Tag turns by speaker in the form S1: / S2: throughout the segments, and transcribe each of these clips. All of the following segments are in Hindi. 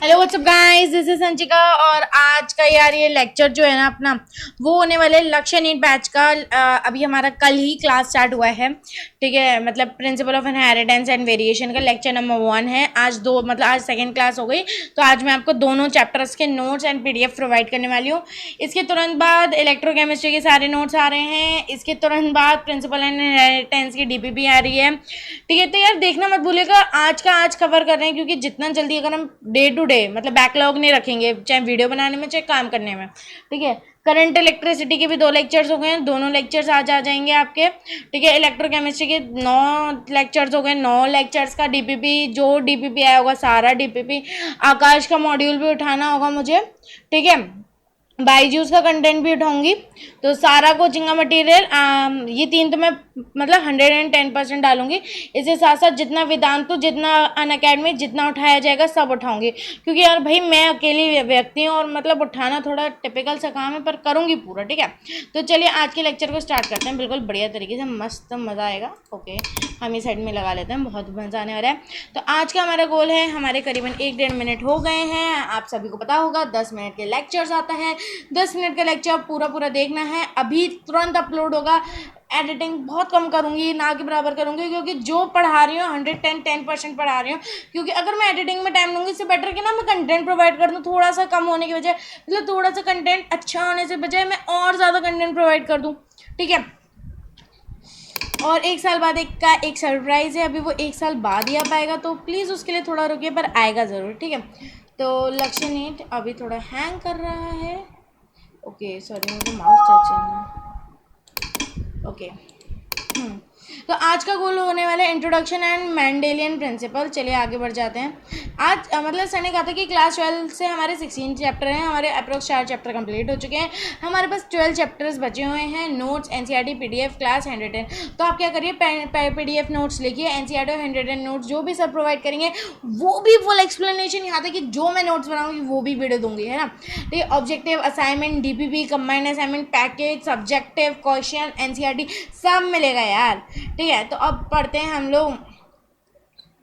S1: Hello WhatsApp guys, this is Sanchika. और आज का यार ये लेक्चर जो है ना अपना, वो होने वाले लक्ष्य नीट बैच का। अभी हमारा कल ही क्लास स्टार्ट हुआ है, ठीक है। मतलब principal of inheritance and variation का लेक्चर नंबर 1 है। आज सेकंड क्लास हो गई, तो आज मैं आपको दोनों चैप्टर्स के नोट्स एंड पीडीएफ प्रोवाइड करने वाली हूँ। इसके तुरंत बाद इलेक्ट्रोकेमिस्ट्री के सारे नोट्स आ रहे हैं। इसके तुरंत बाद प्रिंसिपल एंड इनहेरिटेंस की डीपीपी आ रही है, ठीक है। तो यार देखना मत भूलिएगा, आज का आज कवर कर रहे हैं, क्योंकि जितना जल्दी अगर हम डे टू डे मतलब बैकलॉग नहीं रखेंगे, चाहे वीडियो बनाने में चाहे काम करने में, ठीक है। करंट इलेक्ट्रिसिटी के भी 2 लेक्चर्स हो गए हैं, दोनों लेक्चर्स आज आ जाएंगे आपके, ठीक है। इलेक्ट्रोकेमिस्ट्री के 9 लेक्चर्स हो गए, 9 लेक्चर्स का डीपीपी, जो डीपीपी आया होगा सारा डीपीपी। आकाश का मॉड्यूल भी उठाना होगा मुझे, ठीक है। बाईजूस का कंटेंट भी उठाऊंगी, तो सारा कोचिंग का मटेरियल ये 3 तो मैं मतलब 110% डालूंगी। इसके साथ साथ जितना वेदांतु, जितना अनअकैडमी, जितना उठाया जाएगा सब उठाऊंगी, क्योंकि यार भाई मैं अकेली व्यक्ति हूँ और मतलब उठाना थोड़ा टिपिकल सा काम है, पर करूँगी पूरा, ठीक है। तो चलिए आज के लेक्चर को स्टार्ट करते हैं, बिल्कुल बढ़िया तरीके से, मस्त मज़ा आएगा। ओके, हम ये साइड में लगा लेते हैं, बहुत मज़ा आने वाला है। तो आज का हमारा गोल है, हमारे करीबन 1-1.5 मिनट हो गए हैं। आप सभी को पता होगा 10 मिनट के लेक्चर्स आता है, 10 मिनट का लेक्चर पूरा देखना है। अभी तुरंत अपलोड होगा। एडिटिंग बहुत कम करूँगी, ना के बराबर करूँगी, क्योंकि जो पढ़ा रही हूँ 110% पढ़ा रही हूँ। क्योंकि अगर मैं एडिटिंग में टाइम लूँगी, इससे बेटर कि ना मैं कंटेंट प्रोवाइड कर दूँ थोड़ा सा कम होने की वजह, मतलब थोड़ा सा कंटेंट अच्छा होने से बजाय मैं और ज़्यादा कंटेंट प्रोवाइड कर दूँ, ठीक है। और 1 साल बाद एक सरप्राइज़ है, अभी वो 1 साल बाद ही आ पाएगा, तो प्लीज़ उसके लिए थोड़ा रुकिए, पर आएगा ज़रूर, ठीक है। तो लक्ष्य नीट अभी थोड़ा हैंग कर रहा है। ओके सॉरी, मुझे माउस टच करना। ओके, तो आज का गोल होने वाला है इंट्रोडक्शन एंड मेंडेलियन प्रिंसिपल। चलिए आगे बढ़ जाते हैं। आज मतलब सर ने कहा था कि क्लास 12 से हमारे 16 चैप्टर हैं, हमारे अप्रोक्स 4 चैप्टर कंप्लीट हो चुके हैं, हमारे पास 12 चैप्टर्स बचे हुए हैं। Notes, NCERT, PDF, class, hand written. तो आप क्या करिए, पीडीएफ नोट्स लिखिए, एनसीईआरटी और हैंड रिटन नोट्स जो भी सर प्रोवाइड करेंगे वो भी फुल एक्सप्लेनेशन, यहाँ तक कि जो मैं नोट्स बनाऊंगी वो भी वीडियो दूंगी, है ना। ठीक है। Objective, assignment, DPP, combined assignment, package, subjective, question, NCERT सब मिलेगा यार, ठीक है। तो अब पढ़ते हैं हम लोग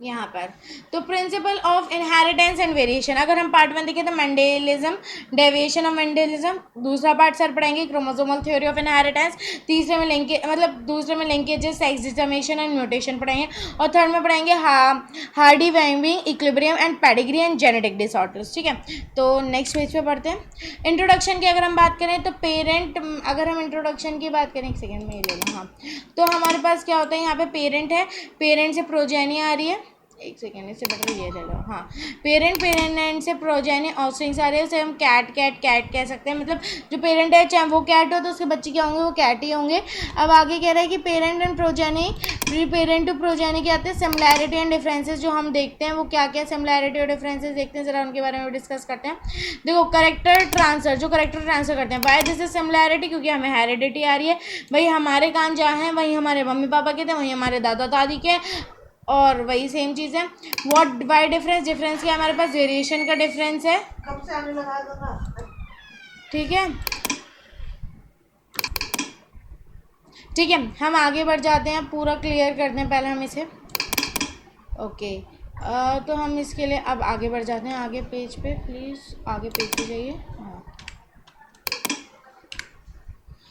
S1: यहाँ पर। तो principle of inheritance and variation, अगर हम पार्ट 1 देखें तो मेंडेलिज्म, डेविएशन ऑफ मेंडेलिज्म। दूसरा पार्ट सर पढ़ेंगे क्रोमोसोमल थ्योरी ऑफ इनहेरिटेंस। तीसरे में दूसरे में linkages, sex determination and mutation पढ़ेंगे। और थर्ड में पढ़ेंगे Hardy Weinberg, equilibrium and pedigree and genetic disorders, ठीक है। तो नेक्स्ट पेज पे पढ़ते हैं। इंट्रोडक्शन की अगर हम बात करें तो पेरेंट, अगर हम इंट्रोडक्शन की बात करें, एक सेकेंड में ये ले लो, हाँ। तो हमारे पास क्या होता है, यहाँ पे पेरेंट है, पेरेंट से प्रोजेनी आ रही है, एक सेकेंड, इससे बेटर ये ले लो, हाँ। पेरेंट से प्रोजेनी ऑफस्प्रिंग्स आ रहे हैं, उसे हम कैट कह सकते हैं। मतलब जो पेरेंट है चाहे वो कैट हो तो उसके बच्चे क्या होंगे, वो कैट ही होंगे। अब आगे कह रहा है कि parent and progeny, parent to progeny क्या आते हैं, सिमिलैरिटी एंड डिफरेंसेस जो हम देखते हैं वो क्या क्या सिमिलैरिटी और डिफरेंसेस देखते हैं, जरा उनके बारे में डिस्कस करते हैं। देखो, करेक्टर ट्रांसफर, जो करेक्टर ट्रांसफर करते हैं, वाई दिस इज सिमिलैरिटी, क्योंकि हमें हेरिडिटी आ रही है। भाई हमारे कान जहाँ हैं वहीं हमारे मम्मी पापा के थे, वहीं हमारे दादा दादी के, और वही सेम चीज़ है। व्हाट बाय डिफरेंस, डिफरेंस क्या हमारे पास वेरिएशन का डिफरेंस है, कब से आने लगा था, ठीक है। ठीक है, हम आगे बढ़ जाते हैं, पूरा क्लियर करते हैं पहले हम इसे। ओके, तो हम इसके लिए अब आगे बढ़ जाते हैं, आगे पेज पे प्लीज़, आगे पेज पे जाइए, हाँ।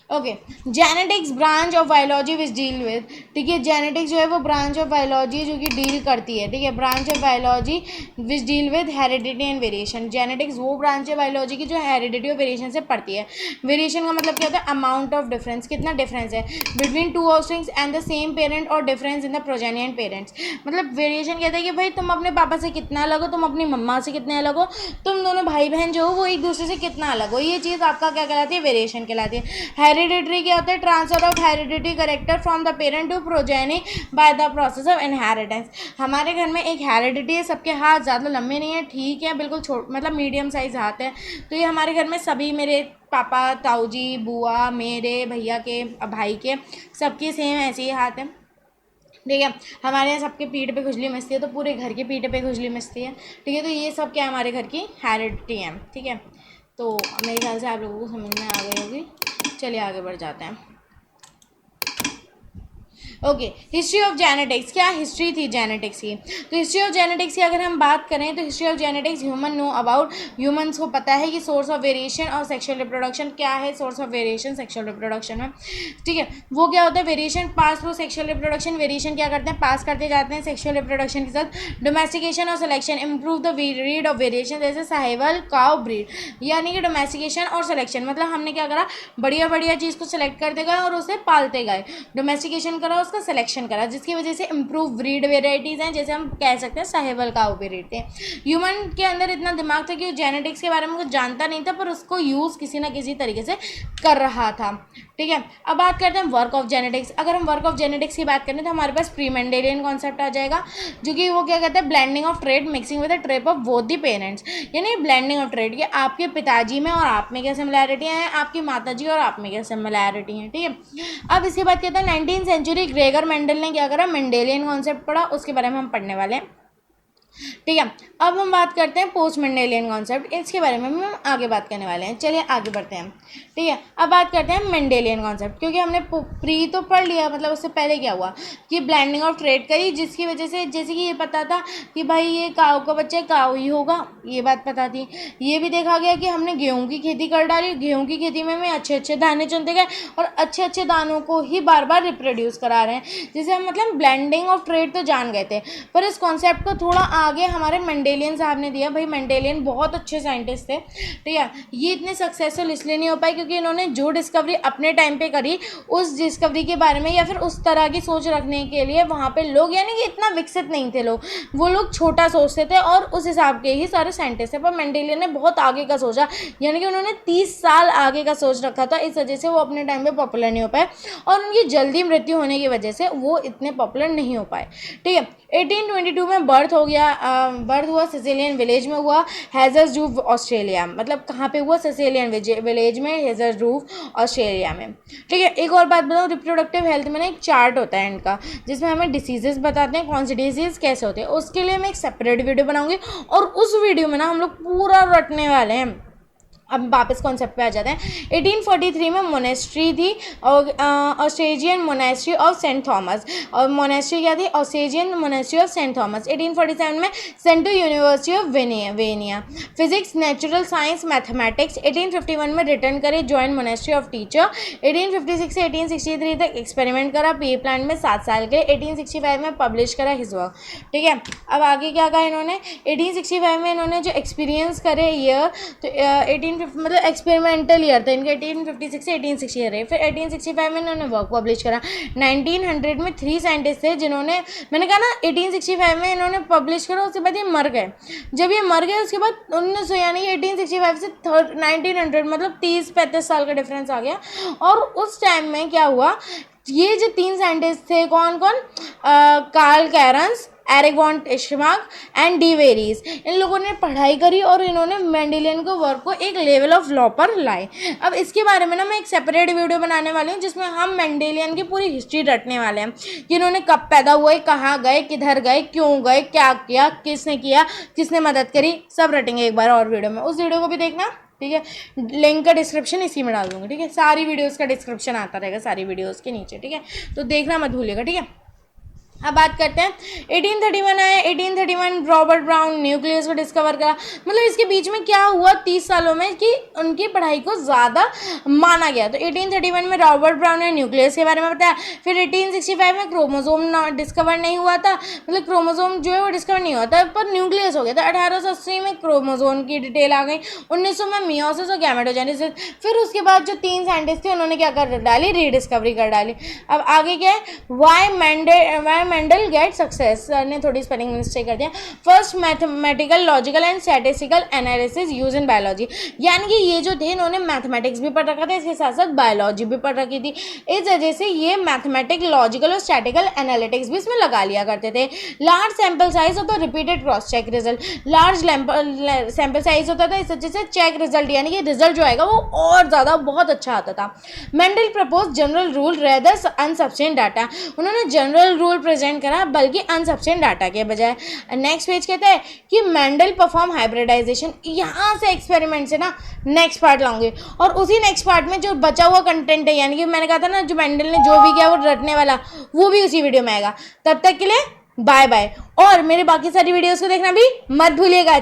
S1: Okay, genetics branch of biology which deal with, ठीक है। जेनेटिक्स जो है वो ब्रांच ऑफ बायोलॉजी जो कि डील करती है, ठीक है। Branch of biology which deal with heredity and variation. Genetics वो ब्रांच है बायोलॉजी की जो हेरिडिटी और वेरिएशन से पढ़ती है। वेरिएशन का मतलब क्या होता है, अमाउंट ऑफ डिफरेंस, कितना डिफरेंस है between 2 offsprings and the same parent, और difference in the progeny and parents. मतलब वेरिएशन कहता है कि भाई तुम अपने पापा से कितना अलग हो, तुम अपनी मम्मा से कितने अलग हो, तुम दोनों भाई बहन जो हो वो एक दूसरे से कितना अलग हो, ये चीज़ आपका क्या कहलाती है, वेरिएशन कहलाती है। हेरिडिटरी क्या होता है, transfer of hereditary character from the parent to progeny by the process of inheritance. हमारे घर में एक हेरिडिटी है, सबके हाथ ज़्यादा लंबे नहीं है, ठीक है, बिल्कुल मतलब मीडियम साइज हाथ है। तो ये हमारे घर में सभी, मेरे पापा, ताऊ जी, बुआ, मेरे भैया के, भाई के, सबके सेम ऐसे ही हाथ है, ठीक है। हमारे यहाँ सबके पीठ पे खुजली मचती है, तो पूरे घर के पीठ पे खुजली मचती है, ठीक है। तो ये सब क्या हमारे घर की हेरिडिटी है, ठीक है। तो मेरे ख्याल से आप लोगों को समझ में आ गई होगी। चलिए आगे बढ़ जाते हैं। ओके, हिस्ट्री ऑफ जेनेटिक्स, क्या हिस्ट्री थी जेनेटिक्स की? तो हिस्ट्री ऑफ जेनेटिक्स की अगर हम बात करें तो history of genetics human know about, humans को पता है कि सोर्स ऑफ वेरिएशन और सेक्सुअल रिप्रोडक्शन क्या है, source of variation sexual reproduction में, ठीक है, वो क्या होता है, variation pass through sexual reproduction, variation क्या करते हैं, पास करते जाते हैं सेक्सुअल रिप्रोडक्शन के साथ, डोमेस्टिकेशन और selection improve the breed of variation, जैसे साहिवाल काउ ब्रीड, यानी कि डोमेस्टिकेशन और सिलेक्शन, मतलब हमने क्या करा, बढ़िया बढ़िया चीज़ को सिलेक्ट करते गए और उसे पालते गए, डोमेस्टिकेशन करा, उसका सिलेक्शन करा, जिसकी वजह से इम्प्रूव ब्रीड वेराइटीज़ हैं, जैसे हम कह सकते हैं साहिवाल काउ ब्रीड थे। ह्यूमन के अंदर इतना दिमाग था कि जेनेटिक्स के बारे में कुछ जानता नहीं था, पर उसको यूज़ किसी ना किसी तरीके से कर रहा था, ठीक है। अब बात करते हैं वर्क ऑफ जेनेटिक्स। अगर हम वर्क ऑफ जेनेटिक्स की बात करें तो हमारे पास प्री मेंडेलियन कॉन्सेप्ट आ जाएगा, जो कि वो क्या कहते हैं, blending of trade mixing with the trap of both the parents, यानी ब्लेंडिंग ऑफ ट्रेड, ये आपके पिताजी में और आप में क्या सिमिलैरिटियाँ हैं, आपकी माताजी और आप में क्या सिमिलैरिटी हैं, ठीक है। अब इसके बाद कहते हैं 19वीं सेंचुरी ग्रेगर मेंडल ने क्या करा, मेंडेलियन कॉन्सेप्ट पढ़ा, उसके बारे में हम पढ़ने वाले हैं, ठीक है। अब हम बात करते हैं पोस्ट मेंडेलियन कॉन्सेप्ट, इसके बारे में हम आगे बात करने वाले हैं, चलिए आगे बढ़ते हैं, ठीक है। अब बात करते हैं मेंडेलियन कॉन्सेप्ट, क्योंकि हमने प्री तो पढ़ लिया, मतलब उससे पहले क्या हुआ कि ब्लेंडिंग ऑफ ट्रेड करी, जिसकी वजह से जैसे कि ये पता था कि भाई ये काऊ का बच्चा काऊ ही होगा, ये बात पता थी। ये भी देखा गया कि हमने गेहूँ की खेती कर डाली, गेहूँ की खेती में हमें अच्छे अच्छे दाने चुनते गए और अच्छे अच्छे दानों को ही बार बार रिप्रोड्यूस करा रहे हैं, जिसे हम मतलब ब्लेंडिंग ऑफ ट्रेड तो जान गए थे, पर इस कॉन्सेप्ट को थोड़ा आगे हमारे मेंडेलियन साहब ने दिया। भाई मेंडेलियन बहुत अच्छे साइंटिस्ट थे, ठीक है। ये इतने सक्सेसफुल इसलिए नहीं हो पाए क्योंकि इन्होंने जो डिस्कवरी अपने टाइम पे करी, उस डिस्कवरी के बारे में या फिर उस तरह की सोच रखने के लिए वहाँ पे लोग, यानी कि इतना विकसित नहीं थे लोग, वो लोग छोटा सोचते थे और उस हिसाब के ही सारे साइंटिस्ट थे। पर मेंडेलियन ने बहुत आगे का सोचा, यानी कि उन्होंने 30 साल आगे का सोच रखा था, इस वजह से वो अपने टाइम पे पॉपुलर नहीं हो पाए और उनकी जल्दी मृत्यु होने की वजह से वो इतने पॉपुलर नहीं हो पाए, ठीक है। 1822 में बर्थ हो गया, बर्थ हुआ सिसिलियन विलेज में हुआ, हैज़र्सडूफ ऑस्ट्रेलिया, मतलब कहाँ पे हुआ, सिसिलियन विलेज में, हैज़र्सडूफ ऑस्ट्रेलिया में, ठीक है। एक और बात बताऊँ, रिप्रोडक्टिव हेल्थ में ना एक चार्ट होता है इनका, जिसमें हमें डिसीजेस बताते हैं, कौन से डिसीज कैसे होते हैं, उसके लिए मैं एक सेपरेट वीडियो बनाऊंगी और उस वीडियो में ना हम लोग पूरा रटने वाले हैं। अब वापस कॉन्सेप्ट पे आ जाते हैं। 1843 में मोनेस्ट्री थी, और ऑस्ट्रेजियन मोनेस्ट्री ऑफ सेंट थॉमस, और मोनेस्ट्री क्या थी, ऑस्ट्रेजियन मोनेस्ट्री ऑफ सेंट थॉमस। 1847 में central university of Vienna, physics, natural science, mathematics. 1851 में रिटर्न करे, ज्वाइन मोनेस्ट्री ऑफ टीचर। 1856 से 1863 तक एक्सपेरिमेंट करा पी प्लांट में 7 साल के। 1865 में पब्लिश करा हिज वर्क, ठीक है। अब आगे क्या कहा इन्होंने, 1865 में इन्होंने जो एक्सपीरियंस करे ईयर, तो मतलब एक्सपेरिमेंटल ईयर था इनका, 1856 से 1860 रहे। फिर 1865 में इन्होंने वर्क पब्लिश करा। 1900 में 3 साइंटिस्ट थे जिन्होंने, मैंने कहा ना 1865 में इन्होंने पब्लिश करा, उसके बाद ये मर गए। जब ये मर गए उसके बाद 1900 यानी कि 1865 से 1900 मतलब 30-35 साल का डिफरेंस आ गया। और उस टाइम में क्या हुआ, ये जो 3 साइंटिस्ट थे, कौन कौन, Carl Correns, Erich von Tschermak and de Vries, इन लोगों ने पढ़ाई करी और इन्होंने मेंडेलियन को वर्क को एक लेवल ऑफ लॉ पर लाए। अब इसके बारे में ना मैं एक सेपरेट वीडियो बनाने वाली हूँ, जिसमें हम मेंडेलियन की पूरी हिस्ट्री रटने वाले हैं कि इन्होंने कब पैदा हुए, कहाँ गए, किधर गए, क्यों गए, क्या किया, किसने किया, किसने मदद करी, सब रटेंगे एक बार और वीडियो में। उस वीडियो को भी देखना, ठीक है। लिंक का डिस्क्रिप्शन इसी में डाल दूँगी, ठीक है। सारी वीडियोज़ का डिस्क्रिप्शन आता रहेगा सारी वीडियोज़ के नीचे, ठीक है, तो देखना मत भूलिएगा, ठीक है। अब बात करते हैं 1831 आया। 1831 रॉबर्ट ब्राउन न्यूक्लियस को डिस्कवर करा। मतलब इसके बीच में क्या हुआ 30 सालों में कि उनकी पढ़ाई को ज़्यादा माना गया। तो 1831 में रॉबर्ट ब्राउन ने न्यूक्लियस के बारे में बताया। फिर 1865 में क्रोमोसोम डिस्कवर नहीं हुआ था, मतलब क्रोमोसोम जो है वो डिस्कवर नहीं हुआ था, पर न्यूक्लियस हो गया था। 1880 में क्रोमोसोम की डिटेल आ गई। 1900 में मियोसिस और गैमेटोजेनेसिस। फिर उसके बाद जो 3 साइंटिस्ट थे उन्होंने क्या कर डाली, रीडिस्कवरी कर डाली। अब आगे क्या है, why Mendel get success, sir ने थोड़ी स्पेलिंग मिस्टेक कर दिया। First mathematical logical and statistical analysis use in biology, यानी कि ये जो थे इन्होंने मैथमेटिक्स भी पढ़ रखा था, इसके साथ साथ बायोलॉजी भी पढ़ रखी थी। इस वजह से ये मैथमेटिक, लॉजिकल और स्टैटिकल एनालिटिक्स भी इसमें लगा लिया करते थे। लार्ज सैंपल साइज होता है, repeated cross check result, large sample size होता था, इस वजह से चेक रिजल्ट यानी कि रिजल्ट जो आएगा वो और ज़्यादा बहुत अच्छा आता था। Mendel propose general rule rather unsubstantiated data, उन्होंने जनरल रूल प्रेजेंट करा, बल्कि अनसब्सटेंट डाटा के बजाय। नेक्स्ट पेज कहता है कि मेंडल परफॉर्म हाइब्रिडाइजेशन। यहाँ से एक्सपेरिमेंट से ना नेक्स्ट पार्ट लाऊंगे, और उसी नेक्स्ट पार्ट में जो बचा हुआ कंटेंट है, यानी कि मैंने कहा था ना जो मेंडल ने जो भी किया वो रटने वाला, वो भी उसी वीडियो में आएगा। तब तक के लिए बाय बाय, और मेरे बाकी सारी वीडियोस को देखना भी मत भूलिएगा।